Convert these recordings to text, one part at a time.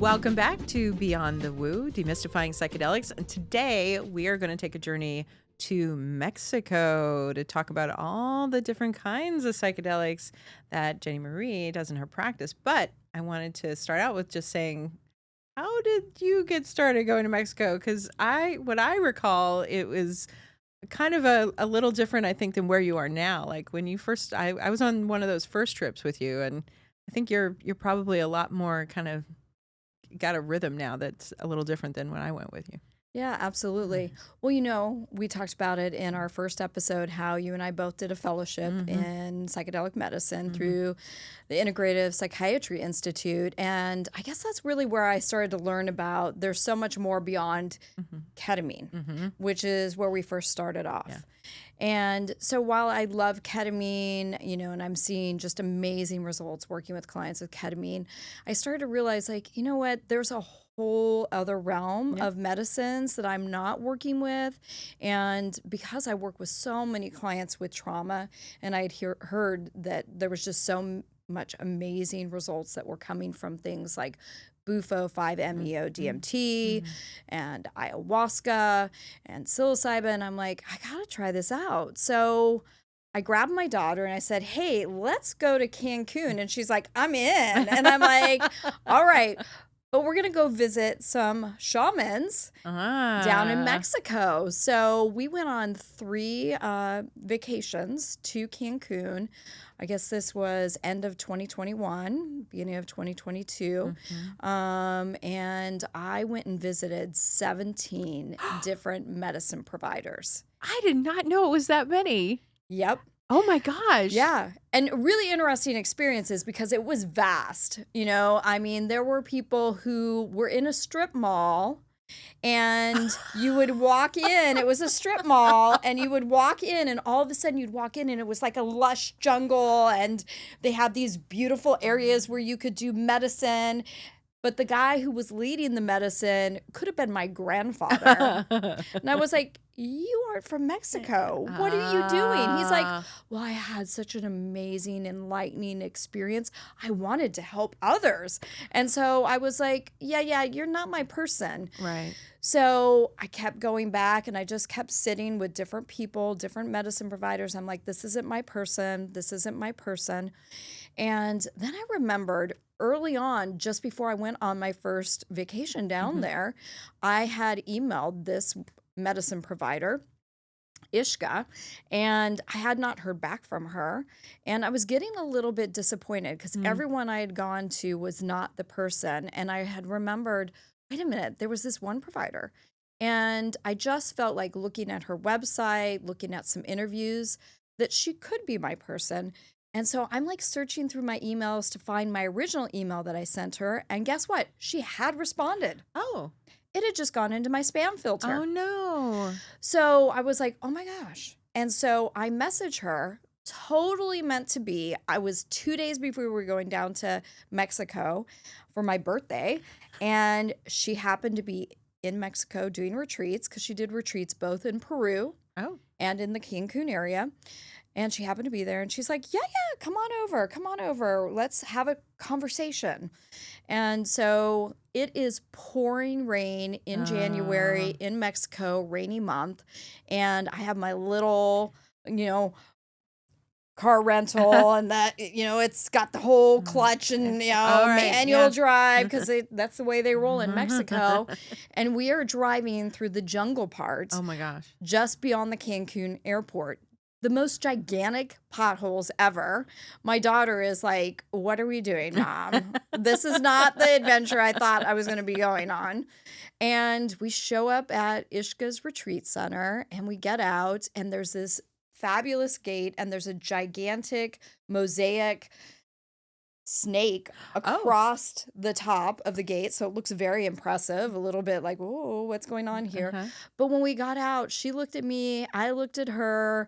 Welcome back to Beyond the Woo, Demystifying Psychedelics. And today we are going to take a journey to Mexico to talk about all the different kinds of psychedelics that Jennie Marie does in her practice. But I wanted to start out with just saying, how did you get started going to Mexico? Because what I recall, it was kind of a little different, I think, than where you are now. Like when you first, I was on one of those first trips with you, and I think you're probably a lot more kind of got a rhythm now that's a little different than when I went with you. Yeah, absolutely. Well, we talked about it in our first episode, how you and I both did a fellowship in psychedelic medicine through the Integrative Psychiatry Institute. And I guess that's really where I started to learn about there's so much more beyond ketamine, which is where we first started off. Yeah. And so while I love ketamine, and I'm seeing just amazing results working with clients with ketamine, I started to realize, there's a whole other realm of medicines that I'm not working with. And because I work with so many clients with trauma, and I had heard that there was just so much amazing results that were coming from things like Bufo, 5-MeO-DMT, and Ayahuasca, and Psilocybin. I'm like, I gotta try this out. So I grabbed my daughter and I said, hey, let's go to Cancun. And she's like, I'm in. And I'm like, all right. But we're going to go visit some shamans down in Mexico. So we went on 3 vacations to Cancun. I guess this was end of 2021, beginning of 2022. And I went and visited 17 different medicine providers. I did not know it was that many. Yep. Oh my gosh. Yeah. And really interesting experiences because it was vast. There were people who were in a strip mall and you would walk in. It was a strip mall and you would walk in and all of a sudden you'd walk in and it was like a lush jungle and they had these beautiful areas where you could do medicine. But the guy who was leading the medicine could have been my grandfather. And I was like, you aren't from Mexico. What are you doing? He's like, well, I had such an amazing, enlightening experience. I wanted to help others. And so I was like, yeah, you're not my person. Right. So I kept going back and I just kept sitting with different people, different medicine providers. I'm like, this isn't my person. This isn't my person. And then I remembered early on, just before I went on my first vacation down there, I had emailed this medicine provider, Ixca, and I had not heard back from her. And I was getting a little bit disappointed because everyone I had gone to was not the person. And I had remembered, wait a minute, there was this one provider. And I just felt like looking at her website, looking at some interviews, that she could be my person. And so I'm like searching through my emails to find my original email that I sent her. And guess what? She had responded. Oh. It had just gone into my spam filter. Oh, no. So I was like, oh my gosh. And so I messaged her, totally meant to be. I was 2 days before we were going down to Mexico for my birthday. And she happened to be in Mexico doing retreats because she did retreats both in Peru and in the Cancun area. And she happened to be there and she's like, yeah, come on over. Let's have a conversation. And so it is pouring rain in January in Mexico, rainy month. And I have my little, car rental and that, it's got the whole clutch and, manual drive because that's the way they roll in Mexico. And we are driving through the jungle part. Oh my gosh. Just beyond the Cancun airport. The most gigantic potholes ever. My daughter is like, what are we doing, Mom? This is not the adventure I thought I was going to be going on. And we show up at Ixca's retreat center and we get out and there's this fabulous gate and there's a gigantic mosaic snake across the top of the gate. So it looks very impressive, a little bit like, oh, what's going on here? But when we got out, she looked at me, I looked at her.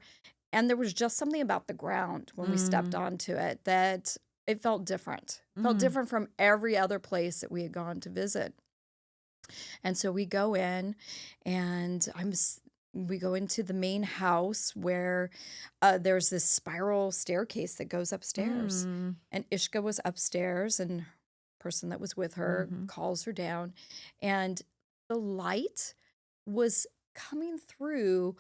And there was just something about the ground when we stepped onto it that it felt different. It felt different from every other place that we had gone to visit. And so we go in and we go into the main house where there's this spiral staircase that goes upstairs. And Ixca was upstairs and person that was with her Mm-hmm. calls her down, and the light was coming through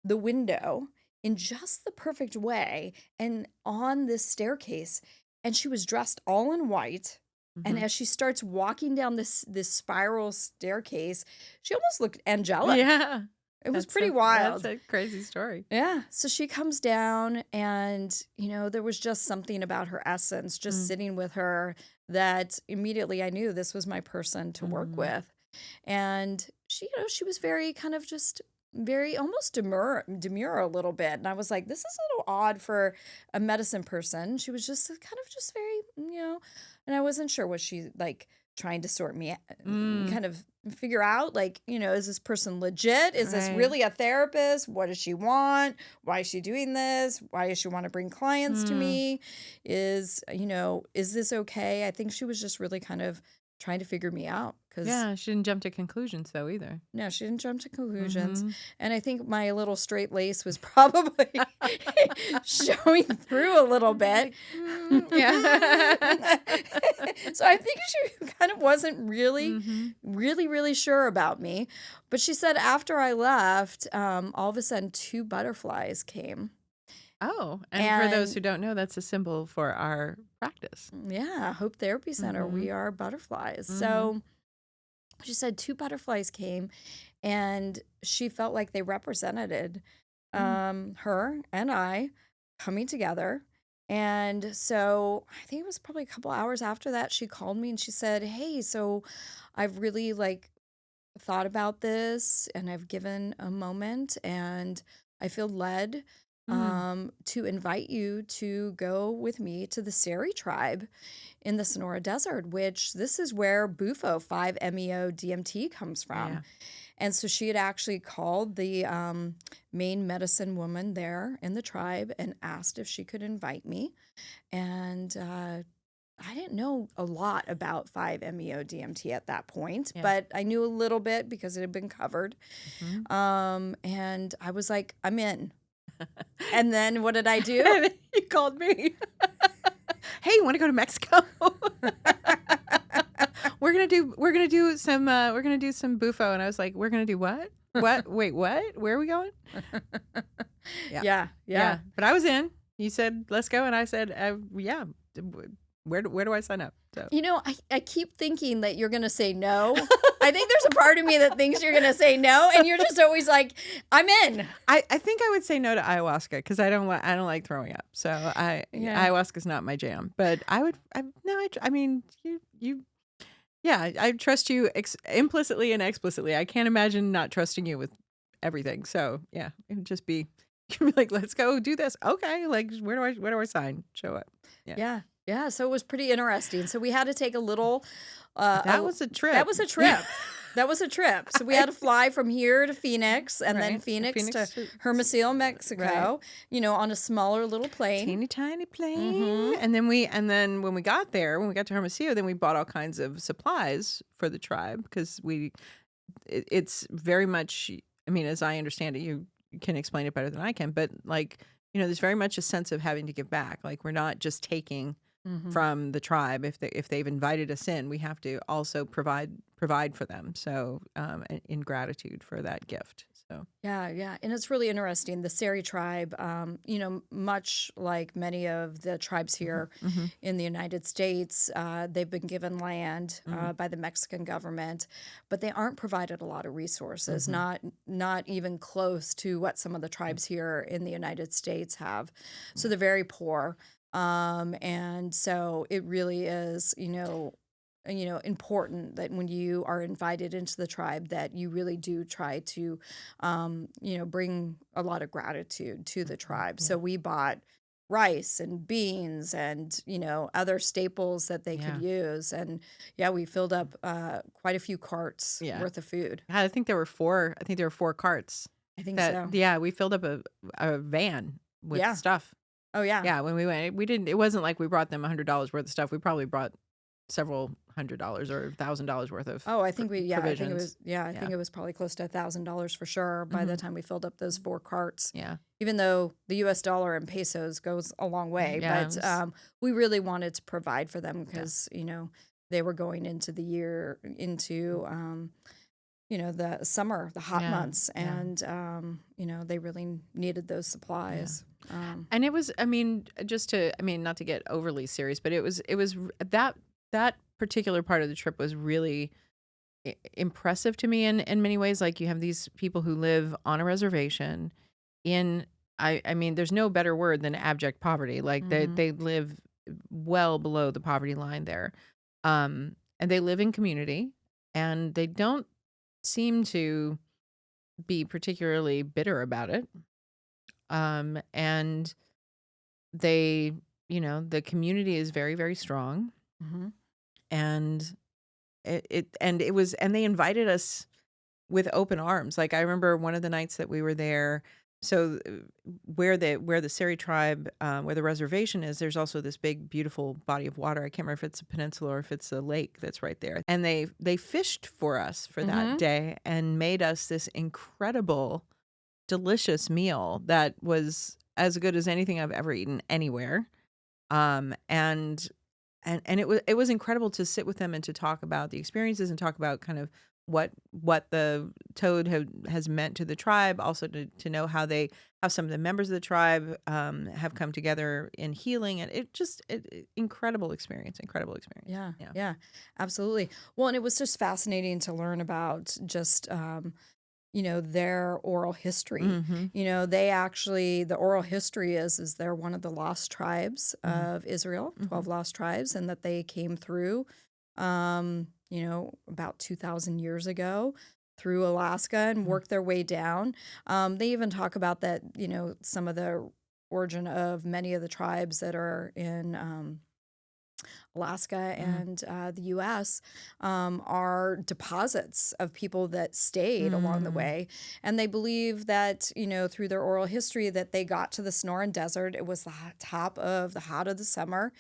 the window in just the perfect way and on this staircase. And she was dressed all in white. And Mm-hmm. as she starts walking down this spiral staircase, she almost looked angelic. Yeah. It was That's pretty a, wild. That's a crazy story. Yeah. So she comes down, and, there was just something about her essence, just sitting with her, that immediately I knew this was my person to work Mm-hmm. with. And she was very kind of just very almost demure a little bit. And I was like, this is a little odd for a medicine person. She was just kind of just very, and I wasn't sure, was she like trying to sort me kind of figure out, like, is this person legit? Is this Right. really a therapist? What does she want? Why is she doing this? Why does she want to bring clients to me? Is this okay? I think she was just really kind of trying to figure me out, because Yeah, she didn't jump to conclusions though either. no, she didn't jump to conclusions. Mm-hmm. And I think my little straight lace was probably showing through a little bit. Yeah. So I think she kind of wasn't really, Mm-hmm. really sure about me. But she said after I left, all of a sudden 2 butterflies came. Oh, and for those And who don't know, that's a symbol for our practice. yeah, Hope Therapy Center, Mm-hmm. we are butterflies. Mm-hmm. So she said 2 butterflies came, and she felt like they represented her and I coming together. And so I think it was probably a couple hours after that, she called me and she said, hey, so I've really like thought about this, and I've given a moment, and I feel led to invite you to go with me to the Seri Tribe in the Sonoran Desert, which this is where Bufo 5-MeO DMT comes from. Yeah. And so she had actually called the main medicine woman there in the tribe and asked if she could invite me. And I didn't know a lot about 5-MeO DMT at that point, Yeah. but I knew a little bit because it had been covered. Mm-hmm. And I was like, I'm in. And then what did I do? And then you called me. Hey, you want to go to Mexico? we're gonna do some Bufo, and I was like, we're gonna do what? What? Wait, what? Where are we going? Yeah. But I was in. You said let's go, and I said, yeah. Where do I sign up? So I keep thinking that you're going to say no. I think there's a part of me that thinks you're going to say no, and you're just always like, I'm in. I think I would say no to ayahuasca because I don't like throwing up. So ayahuasca is not my jam. But I mean I trust you implicitly and explicitly. I can't imagine not trusting you with everything. So yeah, it would just be you'd be like, let's go do this. Okay, like where do I sign? Show up. Yeah. So it was pretty interesting. So we had to take a little. That was a trip. That was a trip. That was a trip. So we had to fly from here to Phoenix, and then Right. Phoenix to to- Hermosillo, Mexico. On a smaller little plane. Teeny tiny plane, and then when we got to Hermosillo, then we bought all kinds of supplies for the tribe because it's very much. I mean, as I understand it, you can explain it better than I can, but like there's very much a sense of having to give back. Like we're not just taking from the tribe if they've invited us in, we have to also provide for them. So in gratitude for that gift. So Yeah. And it's really interesting. The Seri Tribe, much like many of the tribes here in the United States, they've been given land by the Mexican government, but they aren't provided a lot of resources, not even close to what some of the tribes here in the United States have. So they're very poor. And so it really is, important that when you are invited into the tribe that you really do try to, bring a lot of gratitude to the tribe. So we bought rice and beans and, other staples that they could use. And we filled up quite a few carts worth of food. I think there were 4 carts. I think so. Yeah, we filled up a van with stuff. Oh, yeah. Yeah, when we went, it wasn't like we brought them $100 worth of stuff. We probably brought several $100s or $1,000 worth of. Oh, I think I think it was. I think it was probably close to $1,000 for sure by the time we filled up those 4 carts. Yeah. Even though the U.S. dollar and pesos goes a long way, but we really wanted to provide for them because they were going into the summer, the hot months, and they really needed those supplies. And it was, I mean, not to get overly serious, but it was that particular part of the trip was really impressive to me in many ways. Like, you have these people who live on a reservation in, I mean, there's no better word than abject poverty. Like, they live well below the poverty line there. And they live in community, and they don't seem to be particularly bitter about it. And they, the community is very, very strong. And and they invited us with open arms. Like, I remember one of the nights that we were there. So where the Seri Tribe, where the reservation is, there's also this big, beautiful body of water. I can't remember if it's a peninsula or if it's a lake that's right there. And they fished for us for that day and made us this incredible, delicious meal that was as good as anything I've ever eaten anywhere. And it was incredible to sit with them and to talk about the experiences and talk about kind of what the toad has meant to the tribe. Also to know how some of the members of the tribe have come together in healing, and incredible experience. Yeah, absolutely. Well, and it was just fascinating to learn about just their oral history. The oral history is they're one of the lost tribes of Israel, 12 lost tribes, and that they came through, about 2,000 years ago through Alaska and worked their way down. They even talk about that, some of the origin of many of the tribes that are in Alaska and the U.S. Are deposits of people that stayed along the way. And they believe that, through their oral history, that they got to the Sonoran Desert. It was the top of the hot of the summer.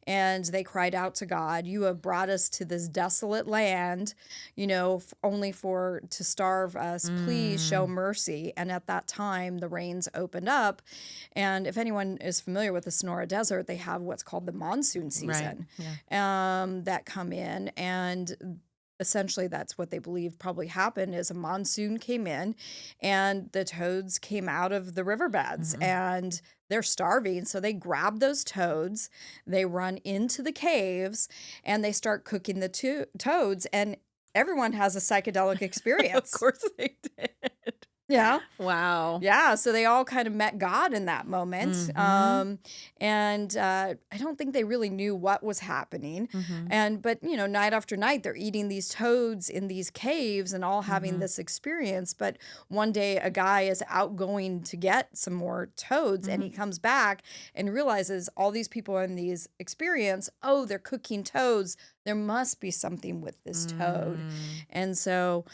And they cried out to God, "You have brought us to this desolate land, only to starve us. Please show mercy." And at that time, the rains opened up. And if anyone is familiar with the Sonoran Desert, they have what's called the monsoon season. Right. That come in, and essentially that's what they believe probably happened is a monsoon came in and the toads came out of the riverbeds and they're starving. So they grab those toads, they run into the caves, and they start cooking the toads, and everyone has a psychedelic experience. Of course they did. Yeah. Wow. Yeah. So they all kind of met God in that moment. And I don't think they really knew what was happening. But night after night, they're eating these toads in these caves and all having this experience. But one day a guy is out going to get some more toads, and he comes back and realizes all these people in these experience, oh, they're cooking toads. There must be something with this toad. And so,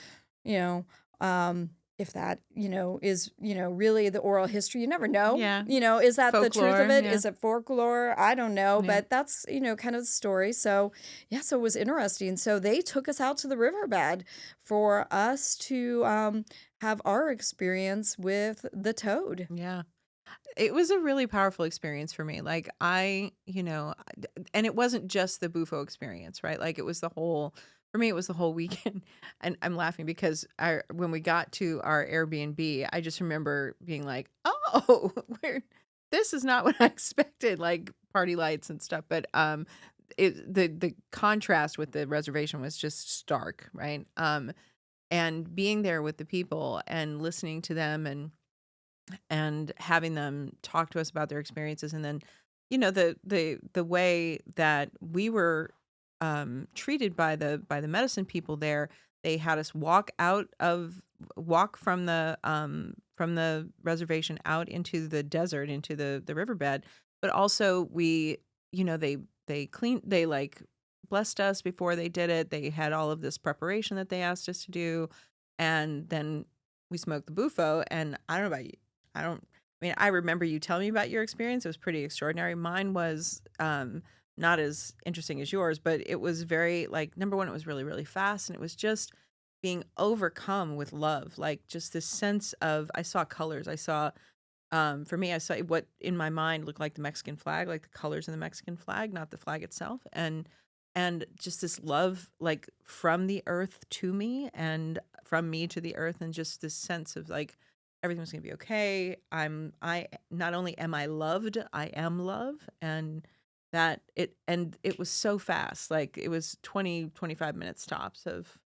if that, is, really the oral history, you never know. Yeah. Is that Folklore, the truth of it? yeah. Is it folklore? I don't know. Yeah. But that's, kind of the story. So, yeah, so it was interesting. So they took us out to the riverbed for us to have our experience with the toad. Yeah. It was a really powerful experience for me. Like, and it wasn't just the Bufo experience, right? Like, for me, it was the whole weekend. And I'm laughing because when we got to our Airbnb, I just remember being like, oh, this is not what I expected, like party lights and stuff. But the contrast with the reservation was just stark, right? And being there with the people and listening to them and having them talk to us about their experiences, and then the way that we were treated by the medicine people there. They had us walk from the reservation out into the desert, into the riverbed, but also they like blessed us before they did it. They had all of this preparation that they asked us to do, and then we smoked the Bufo. And I don't know about you. I remember you telling me about your experience. It was pretty extraordinary. Mine was not as interesting as yours, but it was very, like, number one, it was really, really fast. And it was just being overcome with love. Like, just this sense of, I saw colors. For me, I saw what in my mind looked like the Mexican flag, like the colors in the Mexican flag, not the flag itself. And and just this love, like from the earth to me and from me to the earth, and just this sense of like everything's gonna be okay. I not only am I loved, I am love. And it was so fast. Like it was 20-25 minutes tops of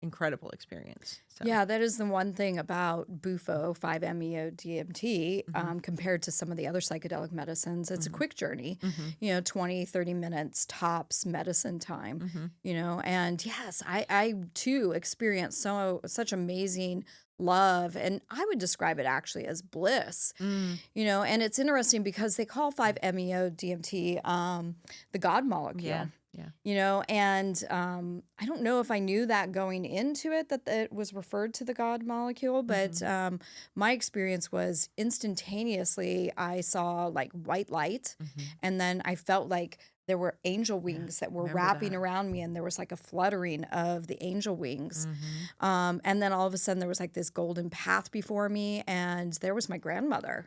incredible experience. So Yeah, that is the one thing about Bufo, 5-MeO DMT, compared to some of the other psychedelic medicines. It's a quick journey, 20, 30 minutes tops medicine time, and yes, I too experienced such amazing love, and I would describe it actually as bliss, and it's interesting because they call 5-MeO DMT the God molecule. And I don't know if I knew that going into it, that it was referred to the God molecule, but my experience was instantaneously I saw like white light, and then I felt like there were angel wings that were wrapping around me, and there was like a fluttering of the angel wings. And then all of a sudden there was like this golden path before me, and there was my grandmother.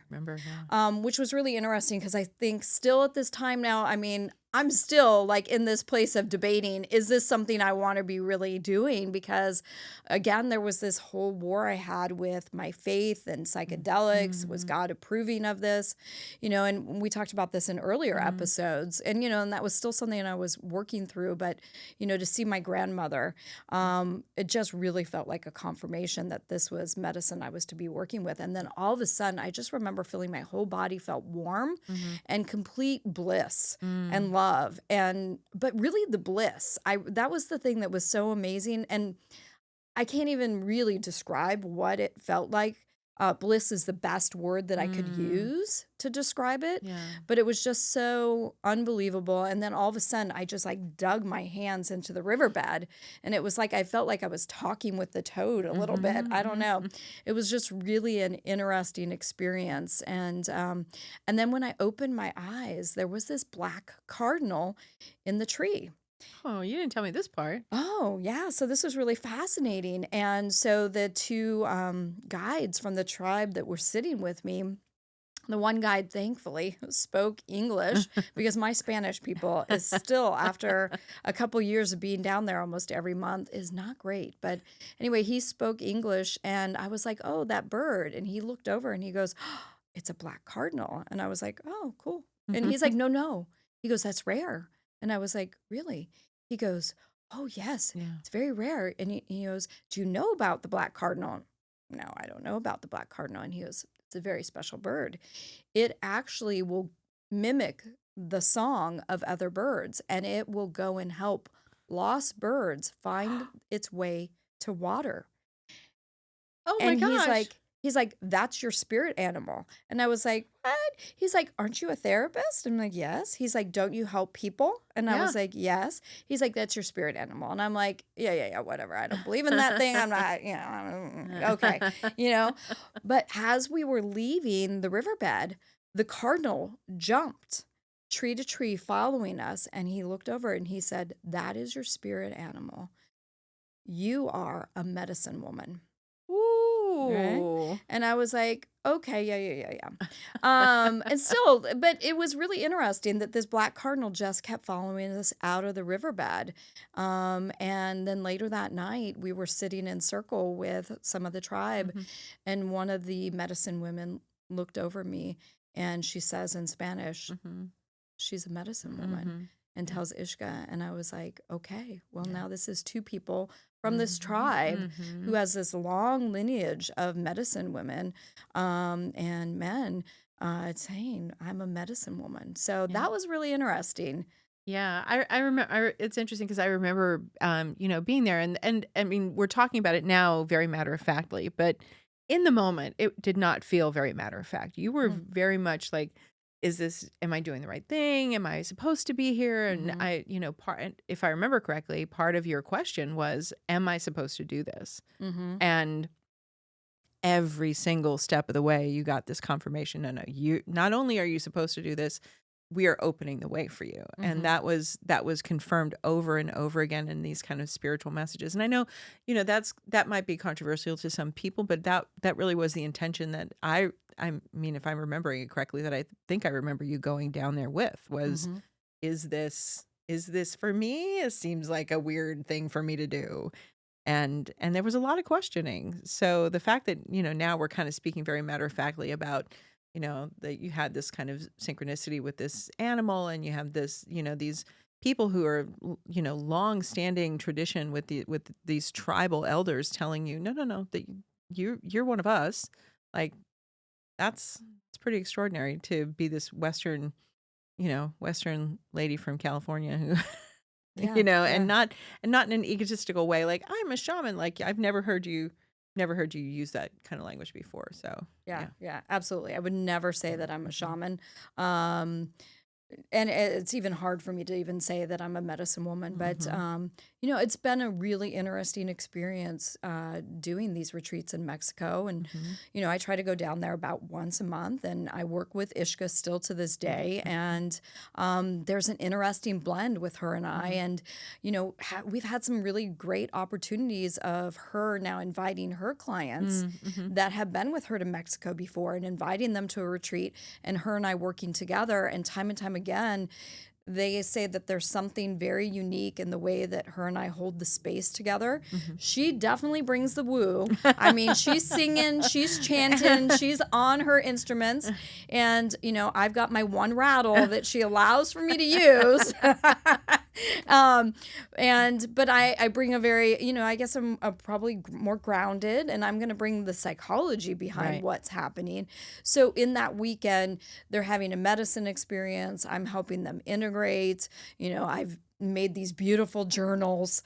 Which was really interesting because I think still at this time now, I mean, I'm still like in this place of debating, is this something I want to be really doing? Because again, there was this whole war I had with my faith and psychedelics. Was God approving of this? And we talked about this in earlier episodes, and that was still something I was working through. But, to see my grandmother, it just really felt like a confirmation that this was medicine I was to be working with. And then all of a sudden, I just remember feeling my whole body felt warm and complete bliss and love. But really the bliss, that was the thing that was so amazing. And I can't even really describe what it felt like. Bliss is the best word that I could use to describe it, but it was just so unbelievable. And then all of a sudden I just like dug my hands into the riverbed, and it was like I felt like I was talking with the toad a little bit. I don't know. It was just really an interesting experience. And then when I opened my eyes, there was this black cardinal in the tree. Oh, you didn't tell me this part. Oh, yeah. So this was really fascinating. And so the two guides from the tribe that were sitting with me, the one guide, thankfully, spoke English because my Spanish, people, is still, after a couple years of being down there almost every month, is not great. But anyway, he spoke English, and I was like, oh, that bird. And he looked over and he goes, oh, it's a black cardinal. And I was like, oh, cool. And he's like, no. He goes, that's rare. And I was like, really? He goes, oh, yes, it's very rare. And he goes, do you know about the black cardinal? No, I don't know about the black cardinal. And he goes, it's a very special bird. It actually will mimic the song of other birds, and it will go and help lost birds find its way to water. Oh my gosh. He's like, that's your spirit animal. And I was like, what? He's like, aren't you a therapist? I'm like, yes. He's like, don't you help people? And I was like, yes. He's like, that's your spirit animal. And I'm like, yeah, whatever. I don't believe in that thing. I'm not, okay. But as we were leaving the riverbed, the cardinal jumped tree to tree following us. And he looked over and he said, that is your spirit animal. You are a medicine woman. Right? And I was like, okay, yeah. And still, but it was really interesting that this black cardinal just kept following us out of the riverbed. And then later that night, we were sitting in circle with some of the tribe, and one of the medicine women looked over me, and she says in Spanish, she's a medicine woman, and tells Ixca. And I was like, okay, well, now this is two people from this tribe who has this long lineage of medicine women and men saying, I'm a medicine woman. So that was really interesting. Yeah, I remember. It's interesting because I remember, being there, and I mean, we're talking about it now very matter of factly, but in the moment, it did not feel very matter of fact. You were very much like, am I doing the right thing? Am I supposed to be here? And if I remember correctly, part of your question was, am I supposed to do this? And every single step of the way, you got this confirmation. No, you, not only are you supposed to do this, we are opening the way for you. And that was confirmed over and over again in these kind of spiritual messages. And I know, that might be controversial to some people, but that really was the intention that I mean, if I'm remembering it correctly, that I think I remember you going down there with was, is this is this for me? It seems like a weird thing for me to do. And there was a lot of questioning. So the fact that, now we're kind of speaking very matter-of-factly about, that you had this kind of synchronicity with this animal, and you have this, these people who are, long-standing tradition with these tribal elders telling you, no, that you're one of us. Like, it's pretty extraordinary to be this Western lady from California who Yeah, and yeah. not in an egotistical way, like, I'm a shaman. Like, I've never heard you use that kind of language before. So Yeah, yeah. yeah, absolutely. I would never say that I'm a shaman. Um, and it's even hard for me to even say that I'm a medicine woman, but Mm-hmm. it's been a really interesting experience doing these retreats in Mexico. And Mm-hmm. I try to go down there about once a month, and I work with Ixca still to this day. And there's an interesting blend with her and I, Mm-hmm. and we've had some really great opportunities of her now inviting her clients Mm-hmm. that have been with her to Mexico before and inviting them to a retreat, and her and I working together. And time again, they say that there's something very unique in the way that her and I hold the space together. Mm-hmm. She definitely brings the woo. I mean, she's singing, she's chanting, she's on her instruments. And, I've got my one rattle that she allows for me to use. But I bring a very, I guess I'm probably more grounded, and I'm going to bring the psychology behind Right. what's happening. So in that weekend, they're having a medicine experience. I'm helping them integrate. I've made these beautiful journals,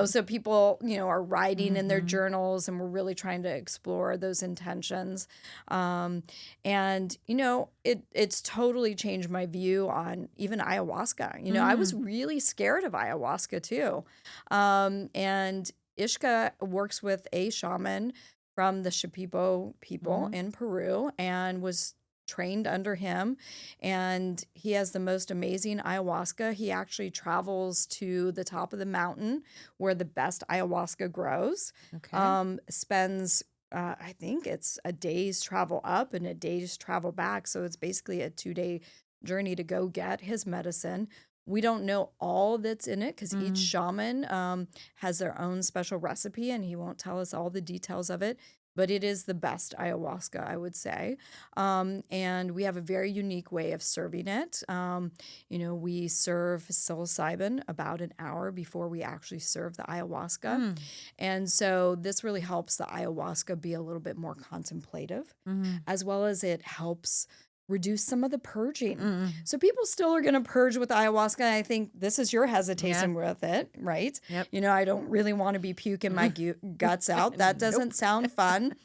so people, are writing in their Mm-hmm. journals, and we're really trying to explore those intentions. And it's totally changed my view on even ayahuasca. I was Mm. really scared of ayahuasca too. And Ixca works with a shaman from the Shipibo people Mm-hmm. in Peru, and was trained under him. And he has the most amazing ayahuasca. He actually travels to the top of the mountain where the best ayahuasca grows, Okay. spends I think it's a day's travel up and a day's travel back. So it's basically a 2-day journey to go get his medicine. We don't know all that's in it because each Mm. shaman has their own special recipe, and he won't tell us all the details of it. But it is the best ayahuasca, I would say. And we have a very unique way of serving it. We serve psilocybin about an hour before we actually serve the ayahuasca. Mm. And so this really helps the ayahuasca be a little bit more contemplative, Mm-hmm. as well as it helps reduce some of the purging. Mm-hmm. So people still are going to purge with ayahuasca. And I think this is your Yeah. hesitation with it, right? Yep. I don't really want to be puking my guts out. That Nope. doesn't sound fun.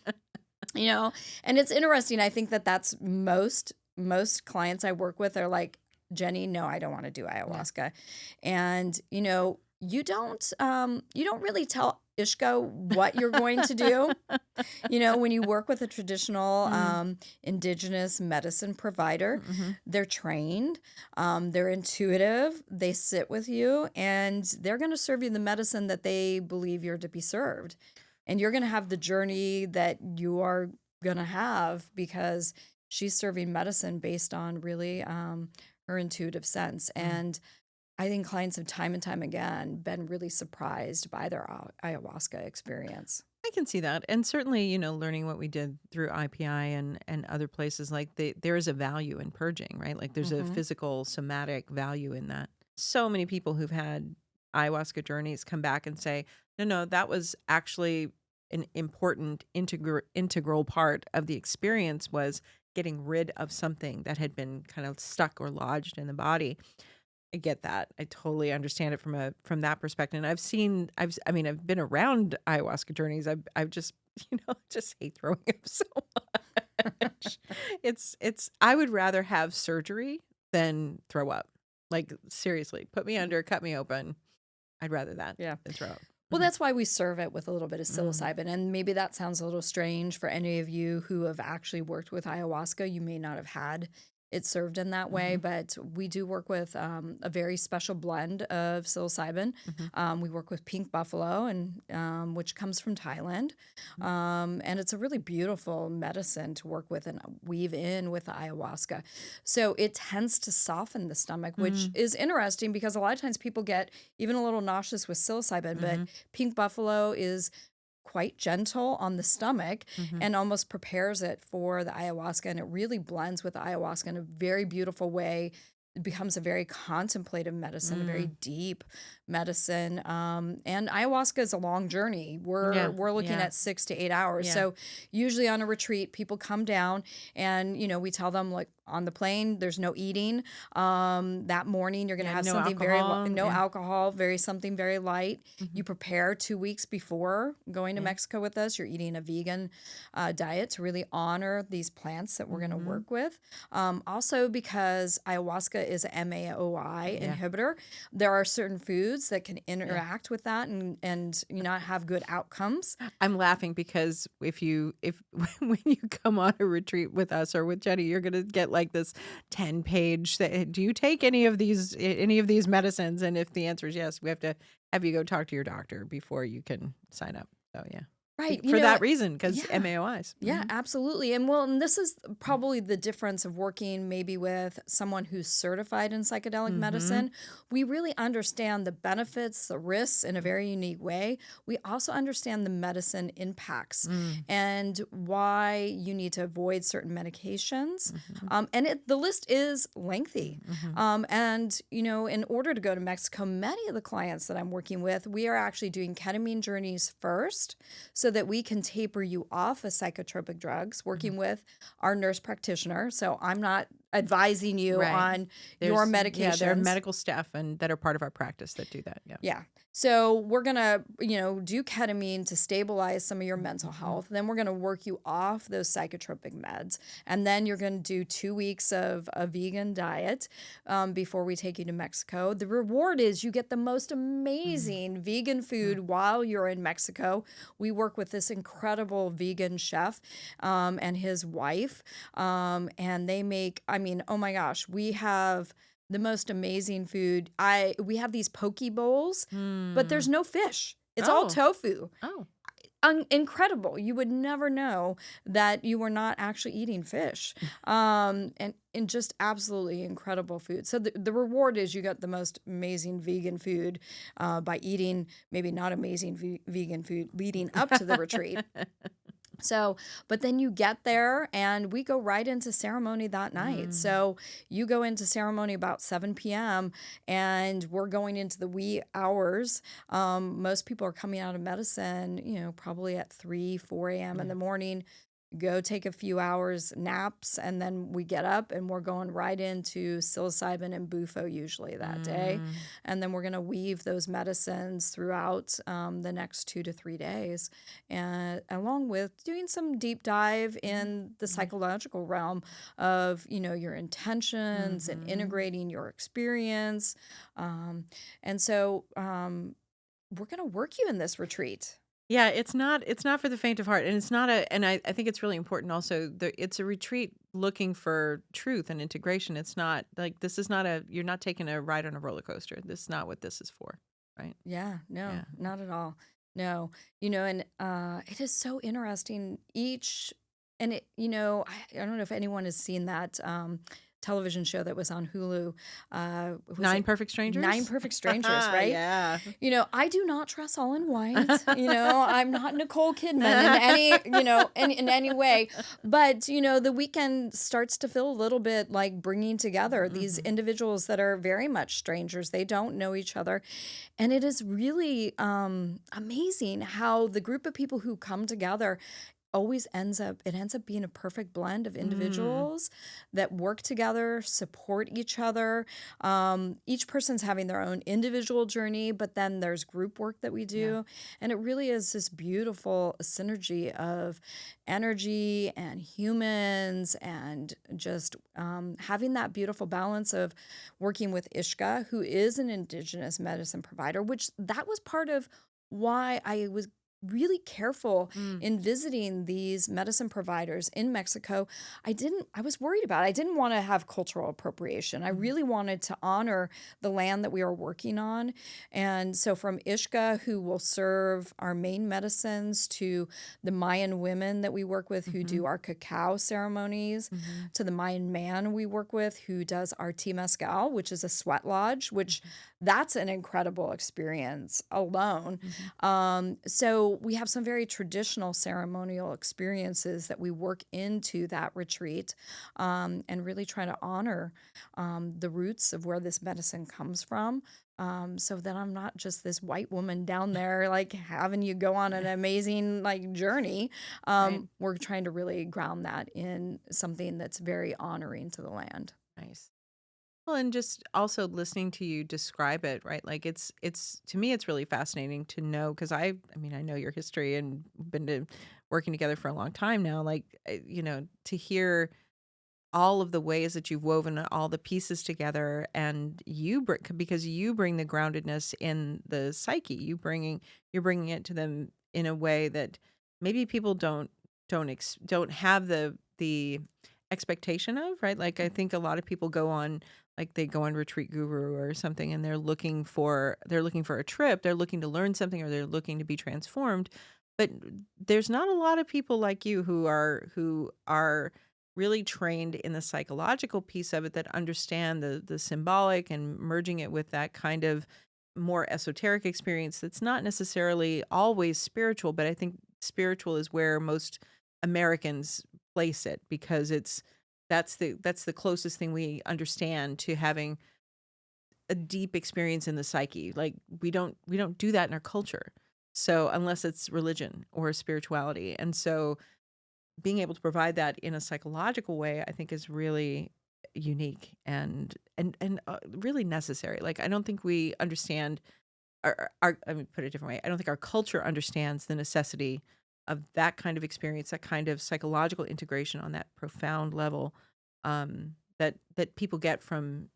And it's interesting. I think that that's most clients I work with are like, Jenny, no, I don't want to do Yeah. ayahuasca. And you don't really tell Ixca what you're going to do. When you work with a traditional Mm. indigenous medicine provider, Mm-hmm. they're trained, they're intuitive, they sit with you, and they're going to serve you the medicine that they believe you're to be served. And you're going to have the journey that you are going to have, because she's serving medicine based on really her intuitive sense. Mm. And I think clients have time and time again been really surprised by their ayahuasca experience. I can see that. And certainly, learning what we did through IPI and other places, like there is a value in purging, right? Like there's a Hmm. physical, somatic value in that. So many people who've had ayahuasca journeys come back and say, no, that was actually an important integral part of the experience, was getting rid of something that had been kind of stuck or lodged in the body. I get that. I totally understand it from that perspective. And I've been around ayahuasca journeys. I've just, just hate throwing up so much. I would rather have surgery than throw up. Like, seriously, put me under, cut me open. I'd rather that Yeah. than throw up. Well, that's why we serve it with a little bit of Mm. psilocybin. And maybe that sounds a little strange for any of you who have actually worked with ayahuasca. You may not have had it's served in that way. But we do work with a very special blend of psilocybin. We work with pink buffalo, and which comes from Thailand. And it's a really beautiful medicine to work with and weave in with the ayahuasca. So it tends to soften the stomach, which is interesting because a lot of times people get even a little nauseous with psilocybin, but pink buffalo is quite gentle on the stomach and almost prepares it for the ayahuasca. And it really blends with the ayahuasca in a very beautiful way. It becomes a very contemplative medicine, a very deep medicine. And ayahuasca is a long journey. We're looking at 6 to 8 hours. Yeah. So usually on a retreat, people come down and, we tell them, like, on the plane, there's no eating. That morning, you're going to have no something alcohol. no alcohol, something very light. You prepare 2 weeks before going to Mexico with us. You're eating a vegan diet to really honor these plants that we're going to work with. Also, because ayahuasca is an MAOI inhibitor, there are certain foods that can interact with that and not have good outcomes. I'm laughing because if when you come on a retreat with us or with Jenny, you're going to get like this 10-page. Do you take any of these medicines? And if the answer is yes, we have to have you go talk to your doctor before you can sign up. So yeah. Right. For that reason, because MAOIs. Yeah, absolutely. And this is probably the difference of working maybe with someone who's certified in psychedelic medicine. We really understand the benefits, the risks in a very unique way. We also understand the medicine impacts and why you need to avoid certain medications. And the list is lengthy. And, in order to go to Mexico, many of the clients that I'm working with, we are actually doing ketamine journeys first, so that we can taper you off of psychotropic drugs, working with our nurse practitioner. So I'm not advising you on your medications. Yeah, there are medical staff that are part of our practice that do that. Yeah. So we're going to, do ketamine to stabilize some of your mental health. Then we're going to work you off those psychotropic meds. And then you're going to do 2 weeks of a vegan diet before we take you to Mexico. The reward is you get the most amazing vegan food while you're in Mexico. We work with this incredible vegan chef and his wife. And they make, oh my gosh, we have the most amazing food. We have these poke bowls, but there's no fish. It's all tofu. Oh. Incredible. You would never know that you were not actually eating fish. And just absolutely incredible food. So the reward is you get the most amazing vegan food by eating maybe not amazing vegan food leading up to the retreat. So, but then you get there and we go right into ceremony that night. So you go into ceremony about 7 p.m. and we're going into the wee hours. Most people are coming out of medicine, probably at 3, 4 a.m. in the morning. Go take a few hours naps, and then we get up and we're going right into psilocybin and Bufo usually that day. And then we're going to weave those medicines throughout the next 2 to 3 days, and along with doing some deep dive in the psychological realm of, your intentions and integrating your experience. And so we're going to work you in this retreat. Yeah, it's not for the faint of heart, and it's not and I think it's really important also. It's a retreat looking for truth and integration. It's not like you're not taking a ride on a roller coaster. This is not what this is for, right? Yeah, no, not at all. No, and it is so interesting. I don't know if anyone has seen that television show that was on Hulu. 9 Perfect Strangers? 9 Perfect Strangers, right? Yeah. I do not dress all in white. I'm not Nicole Kidman in any way. But, the weekend starts to feel a little bit like bringing together these individuals that are very much strangers. They don't know each other. And it is really amazing how the group of people who come together ends up being a perfect blend of individuals that work together, support each other. Each person's having their own individual journey, but then there's group work that we do. And it really is this beautiful synergy of energy and humans, and just having that beautiful balance of working with Ixca, who is an indigenous medicine provider, which that was part of why I was really careful Mm. in visiting these medicine providers in Mexico. I was worried about it. I didn't want to have cultural appropriation. I really wanted to honor the land that we are working on. And so from Ixca, who will serve our main medicines, to the Mayan women that we work with who do our cacao ceremonies, to the Mayan man we work with who does our tea mescal, which is a sweat lodge, which that's an incredible experience alone. So we have some very traditional ceremonial experiences that we work into that retreat, and really try to honor the roots of where this medicine comes from. So that I'm not just this white woman down there, like having you go on an amazing like journey. Right. We're trying to really ground that in something that's very honoring to the land. Nice. Well, and just also listening to you describe it, right? Like it's to me, it's really fascinating to know because I mean, I know your history and been working together for a long time now. Like, to hear all of the ways that you've woven all the pieces together, and because you bring the groundedness in the psyche, you're bringing it to them in a way that maybe people don't have the expectation of, right? Like I think a lot of people they go on Retreat Guru or something, and they're looking for a trip, they're looking to learn something, or they're looking to be transformed. But there's not a lot of people like you who are really trained in the psychological piece of it, that understand the symbolic and merging it with that kind of more esoteric experience that's not necessarily always spiritual, but I think spiritual is where most Americans place it, because that's the closest thing we understand to having a deep experience in the psyche. Like we don't do that in our culture. So unless it's religion or spirituality. And so being able to provide that in a psychological way, I think, is really unique and really necessary. Like I don't think we understand our I mean, put it a different way. I don't think our culture understands the necessity of that kind of experience, that kind of psychological integration on that profound level, that people get from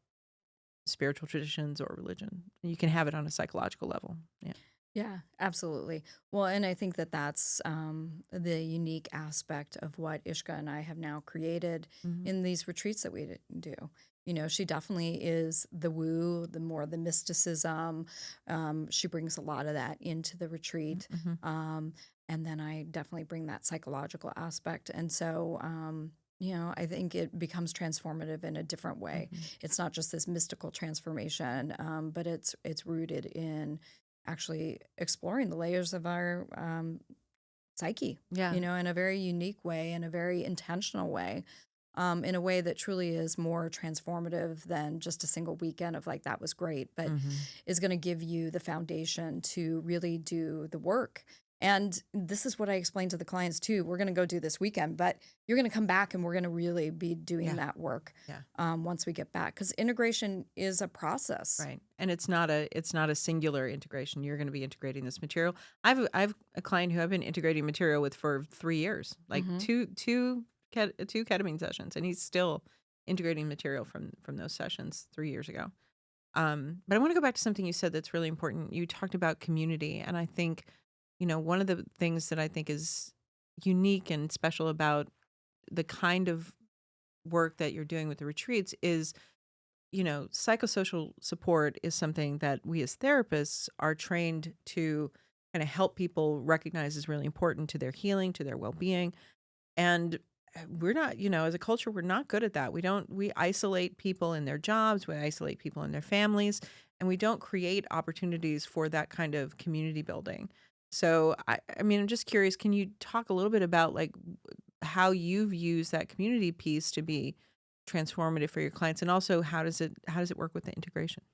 spiritual traditions or religion. You can have it on a psychological level. Yeah. Yeah, absolutely. Well, and I think that that's the unique aspect of what Ishka and I have now created Mhm. in these retreats that we do. She definitely is the woo, the more the mysticism. She brings a lot of that into the retreat. Mhm. And then I definitely bring that psychological aspect. And so, I think it becomes transformative in a different way. Mhm. It's not just this mystical transformation, but it's rooted in actually exploring the layers of our psyche, Yeah. in a very unique way, in a very intentional way, in a way that truly is more transformative than just a single weekend of like, that was great, but Mhm. is going to give you the foundation to really do the work. And this is what I explain to the clients too. We're going to go do this weekend, but you're going to come back and we're going to really be doing Yeah. that work Yeah. once we get back, because integration is a process. Right. And it's not a singular integration. You're going to be integrating this material. I've a client who I've been integrating material with for 3 years, like Hmm. two ketamine sessions, and he's still integrating material from those sessions 3 years ago. But I want to go back to something you said that's really important. You talked about community, and I think, one of the things that I think is unique and special about the kind of work that you're doing with the retreats is, psychosocial support is something that we as therapists are trained to kind of help people recognize is really important to their healing, to their well-being. And we're not, as a culture, we're not good at that. We isolate people in their jobs, we isolate people in their families, and we don't create opportunities for that kind of community building. So, I mean, I'm just curious, can you talk a little bit about like how you've used that community piece to be transformative for your clients, and also how does it work with the integration?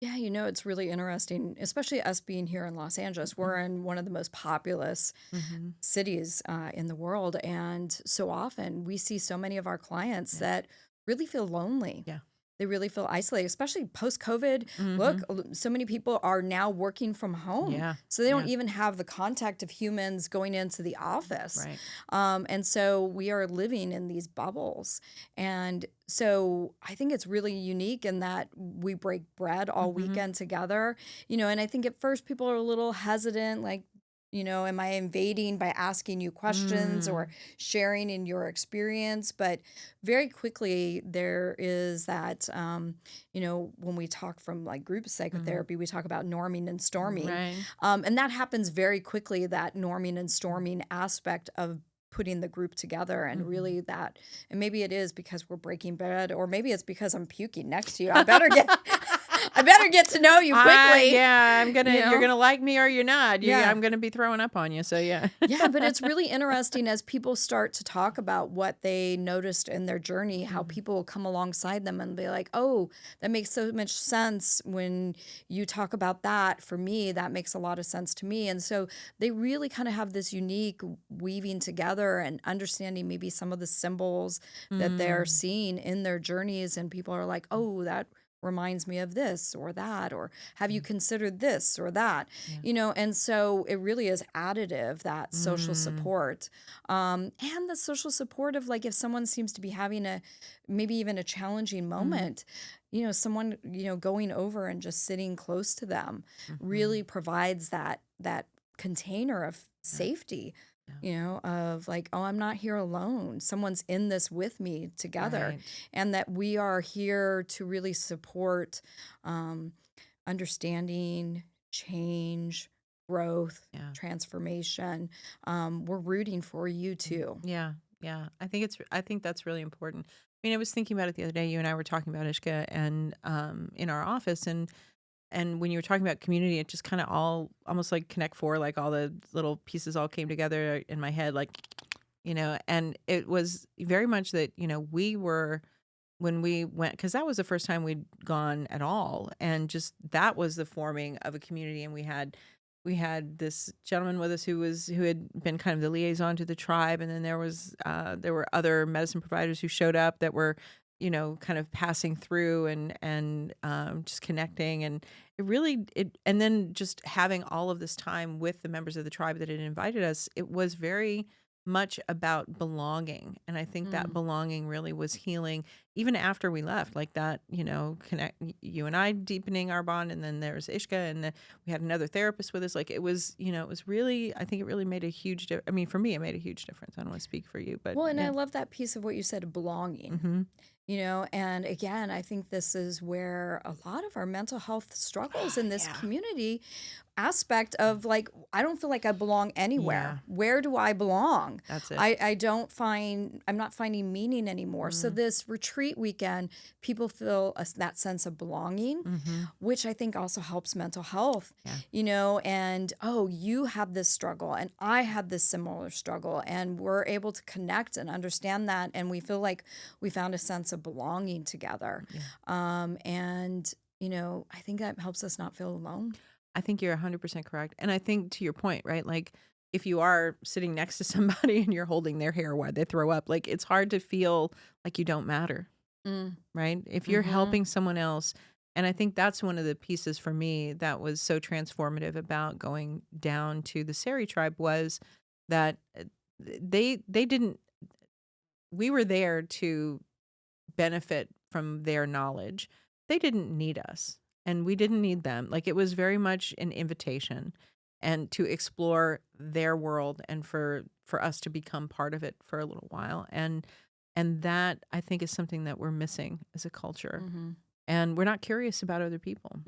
Yeah, it's really interesting, especially us being here in Los Angeles. We're in one of the most populous Mhm. cities in the world. And so often we see so many of our clients Yeah. that really feel lonely. Yeah. They really feel isolated, especially post COVID. Look, Mhm. so many people are now working from home. Yeah. So they don't Yeah. even have the contact of humans going into the office. Right. And so we are living in these bubbles. And so I think it's really unique in that we break bread all Mhm. weekend together, and I think at first people are a little hesitant, like, am I invading by asking you questions or sharing in your experience? But very quickly, there is that, when we talk from like group psychotherapy, we talk about norming and storming. Right. And that happens very quickly, that norming and storming aspect of putting the group together, and really that, and maybe it is because we're breaking bread, or maybe it's because I'm puking next to you. I better get to know you quickly. You're gonna like me or you're not. Yeah. I'm gonna be throwing up on you. So yeah. Yeah, but it's really interesting as people start to talk about what they noticed in their journey, how people will come alongside them and be like, oh, that makes so much sense when you talk about that. For me, that makes a lot of sense to me. And so they really kind of have this unique weaving together and understanding maybe some of the symbols that they're seeing in their journeys. And people are like, oh, that reminds me of this or that, or have you considered this or that, and so it really is additive, that social support, and the social support of, like, if someone seems to be having maybe even a challenging moment, someone, going over and just sitting close to them really provides that container of safety. Of like, oh, I'm not here alone. Someone's in this with me together. Right. And that we are here to really support understanding, change, growth, transformation. We're rooting for you too. Yeah. I think that's really important. I mean, I was thinking about it the other day. You and I were talking about Ixca and in our office, and when you were talking about community, it just kind of all almost like Connect Four, like all the little pieces all came together in my head, like, and it was very much that, we were, when we went, because that was the first time we'd gone at all. And just that was the forming of a community. And we had this gentleman with us who had been kind of the liaison to the tribe. And then there were other medicine providers who showed up that were, kind of passing through and just connecting. And and then just having all of this time with the members of the tribe that had invited us, it was very much about belonging. And I think that belonging really was healing even after we left, like that, connect you and I deepening our bond. And then there's Ixca, and we had another therapist with us. Like it was, it was really, I think it really made a huge difference. I mean, for me, it made a huge difference. I don't want to speak for you, but well, and I love that piece of what you said, belonging. And again, I think this is where a lot of our mental health struggles in this community aspect of, like, I don't feel like I belong anywhere. Yeah. Where do I belong? That's it. I'm not finding meaning anymore. So this retreat weekend, people feel that sense of belonging, which I think also helps mental health, and, oh, you have this struggle and I have this similar struggle, and we're able to connect and understand that. And we feel like we found a sense of belonging together. And, I think that helps us not feel alone. I think you're 100% correct. And I think, to your point, right? Like, if you are sitting next to somebody and you're holding their hair while they throw up, like, it's hard to feel like you don't matter, right? If you're helping someone else. And I think that's one of the pieces for me that was so transformative about going down to the Seri Tribe, was that they didn't, we were there to benefit from their knowledge. They didn't need us, and we didn't need them. Like, it was very much an invitation and to explore their world, and for us to become part of it for a little while. And that, I think, is something that we're missing as a culture. And we're not curious about other people.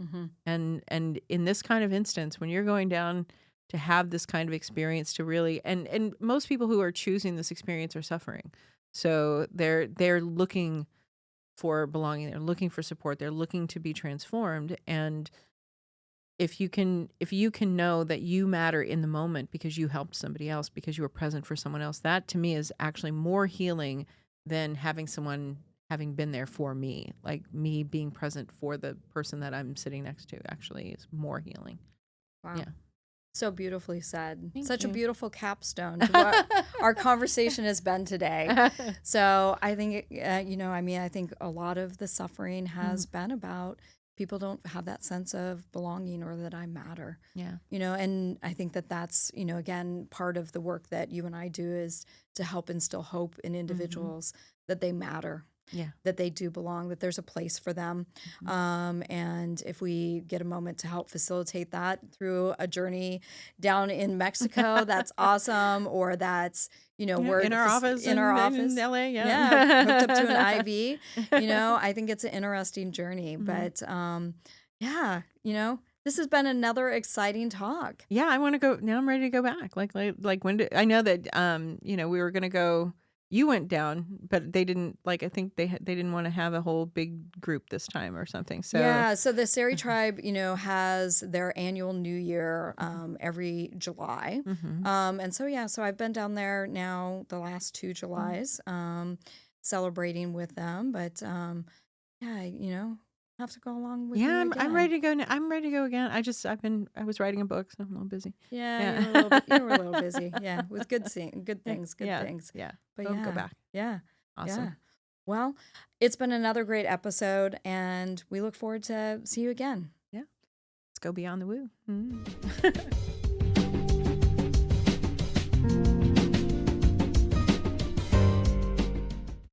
And in this kind of instance, when you're going down to have this kind of experience, to really, and most people who are choosing this experience are suffering. So they're looking for belonging, they're looking for support, they're looking to be transformed. And if you can know that you matter in the moment because you helped somebody else, because you were present for someone else, that to me is actually more healing than having someone having been there for me. Like, me being present for the person that I'm sitting next to actually is more healing. Wow. Yeah. So beautifully said. Thank Such you. a beautiful capstone to what our conversation has been today. So I think, I think a lot of the suffering has been about people don't have that sense of belonging, or that I matter. Yeah. And I think that that's, again, part of the work that you and I do is to help instill hope in individuals that they matter. Yeah. that they do belong, that there's a place for them. And if we get a moment to help facilitate that through a journey down in Mexico, that's awesome. Or that's, we're in our office in our office in LA. Yeah, hooked up to an IV. I think it's an interesting journey. But yeah, this has been another exciting talk. Yeah, I want to go now. I'm ready to go back. Like when I know that we were gonna go. You went down, but they didn't I think they didn't want to have a whole big group this time or something. So yeah, so the Seri Tribe, has their annual New Year every July, and so I've been down there now the last 2 Julys, celebrating with them. But yeah, have to go along with yeah, you I'm again. ready to go. I'm ready to go again. I was writing a book, so I'm a little busy. Yeah, you were a little busy. Yeah, with good things. Yeah, But we'll yeah, go back. yeah, Awesome. yeah. Well, it's been another great episode, and we look forward to see you again. Yeah, let's go beyond the woo.